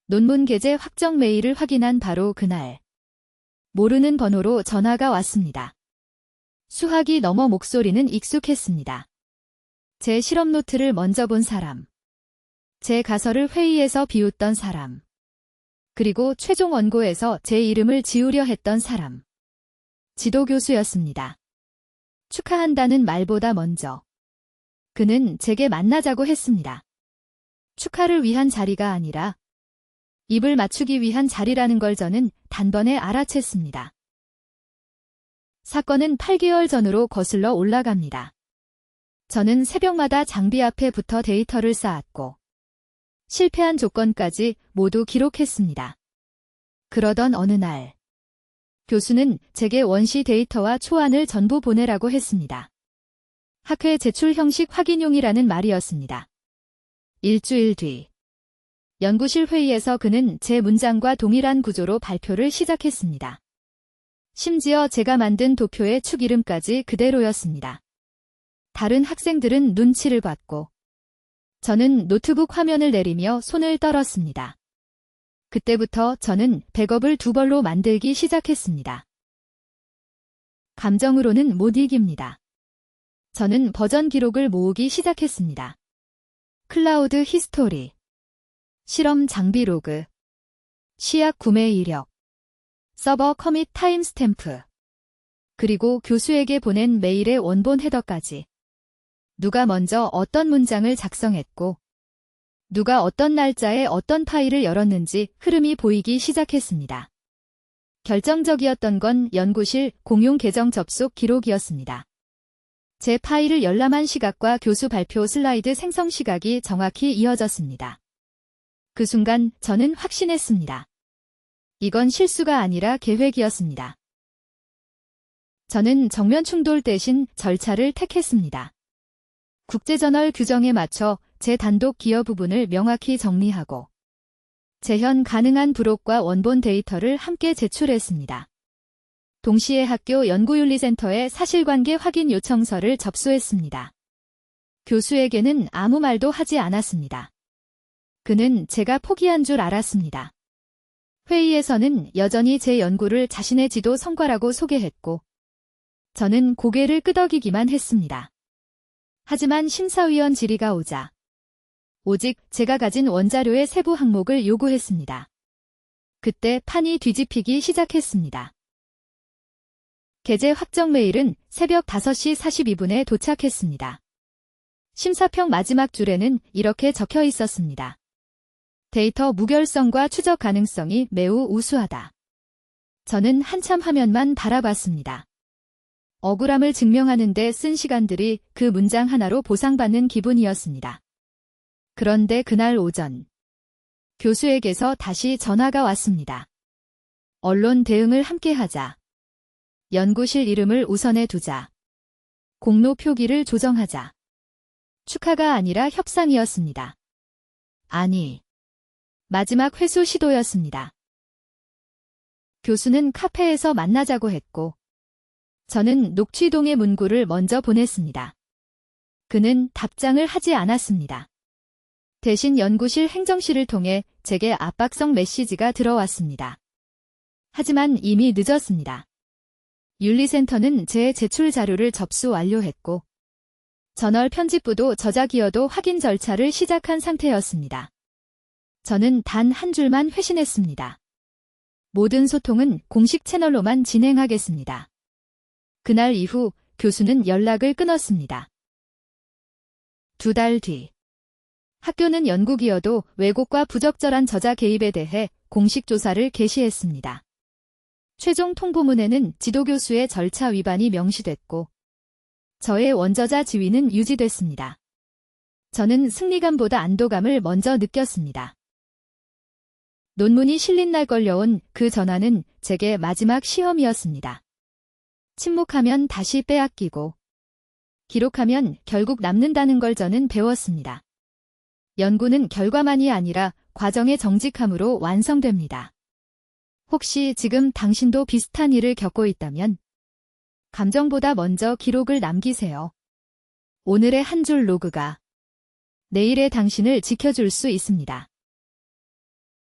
논문 게재 확정 메일을 확인한 바로 그날. 모르는 번호로 전화가 왔습니다. 수학이 넘어 목소리는 익숙했습니다. 제 실험 노트를 먼저 본 사람. 제 가설을 회의에서 비웃던 사람. 그리고 최종 원고에서 제 이름을 지우려 했던 사람. 지도교수였습니다. 축하한다는 말보다 먼저. 그는 제게 만나자고 했습니다. 축하를 위한 자리가 아니라 입을 맞추기 위한 자리라는 걸 저는 단번에 알아챘습니다. 사건은 8개월 전으로 거슬러 올라갑니다. 저는 새벽마다 장비 앞에 붙어 데이터를 쌓았고 실패한 조건까지 모두 기록했습니다. 그러던 어느 날 교수는 제게 원시 데이터와 초안을 전부 보내라고 했습니다. 학회 제출 형식 확인용이라는 말이었습니다. 일주일 뒤 연구실 회의에서 그는 제 문장과 동일한 구조로 발표를 시작했습니다. 심지어 제가 만든 도표의 축 이름까지 그대로였습니다. 다른 학생들은 눈치를 봤고 저는 노트북 화면을 내리며 손을 떨었습니다. 그때부터 저는 백업을 2벌로 만들기 시작했습니다. 감정으로는 못 이깁니다. 저는 버전 기록을 모으기 시작했습니다. 클라우드 히스토리, 실험 장비 로그, 시약 구매 이력, 서버 커밋 타임스탬프, 그리고 교수에게 보낸 메일의 원본 헤더까지. 누가 먼저 어떤 문장을 작성했고 누가 어떤 날짜에 어떤 파일을 열었는지 흐름이 보이기 시작했습니다. 결정적이었던 건 연구실 공용 계정 접속 기록이었습니다. 제 파일을 열람한 시각과 교수 발표 슬라이드 생성 시각이 정확히 이어졌습니다. 그 순간 저는 확신했습니다. 이건 실수가 아니라 계획이었습니다. 저는 정면 충돌 대신 절차를 택했습니다. 국제저널 규정에 맞춰 제 단독 기여 부분을 명확히 정리하고 재현 가능한 부록과 원본 데이터를 함께 제출했습니다. 동시에 학교 연구윤리센터에 사실관계 확인 요청서를 접수했습니다. 교수에게는 아무 말도 하지 않았습니다. 그는 제가 포기한 줄 알았습니다. 회의에서는 여전히 제 연구를 자신의 지도 성과라고 소개했고 저는 고개를 끄덕이기만 했습니다. 하지만 심사위원 질의가 오자 오직 제가 가진 원자료의 세부 항목을 요구했습니다. 그때 판이 뒤집히기 시작했습니다. 게재 확정 메일은 새벽 5시 42분에 도착했습니다. 심사평 마지막 줄에는 이렇게 적혀 있었습니다. 데이터 무결성과 추적 가능성이 매우 우수하다. 저는 한참 화면만 바라봤습니다. 억울함을 증명하는 데 쓴 시간들이 그 문장 하나로 보상받는 기분이었습니다. 그런데 그날 오전 교수에게서 다시 전화가 왔습니다. 언론 대응을 함께하자. 연구실 이름을 우선에 두자. 공로 표기를 조정하자. 축하가 아니라 협상이었습니다. 아니, 마지막 회수 시도였습니다. 교수는 카페에서 만나자고 했고 저는 녹취동의 문구를 먼저 보냈습니다. 그는 답장을 하지 않았습니다. 대신 연구실 행정실을 통해 제게 압박성 메시지가 들어왔습니다. 하지만 이미 늦었습니다. 윤리센터는 제 제출 자료를 접수 완료했고 저널 편집부도 저자기여도 확인 절차를 시작한 상태였습니다. 저는 단 한 줄만 회신했습니다. 모든 소통은 공식 채널로만 진행하겠습니다. 그날 이후 교수는 연락을 끊었습니다. 2달 뒤 학교는 연구기여도 왜곡과 부적절한 저자 개입에 대해 공식 조사를 개시했습니다. 최종 통보문에는 지도교수의 절차 위반이 명시됐고 저의 원저자 지위는 유지됐습니다. 저는 승리감보다 안도감을 먼저 느꼈습니다. 논문이 실린 날 걸려온 그 전화는 제게 마지막 시험이었습니다. 침묵하면 다시 빼앗기고 기록하면 결국 남는다는 걸 저는 배웠습니다. 연구는 결과만이 아니라 과정의 정직함으로 완성됩니다. 혹시 지금 당신도 비슷한 일을 겪고 있다면 감정보다 먼저 기록을 남기세요. 오늘의 한 줄 로그가 내일의 당신을 지켜줄 수 있습니다.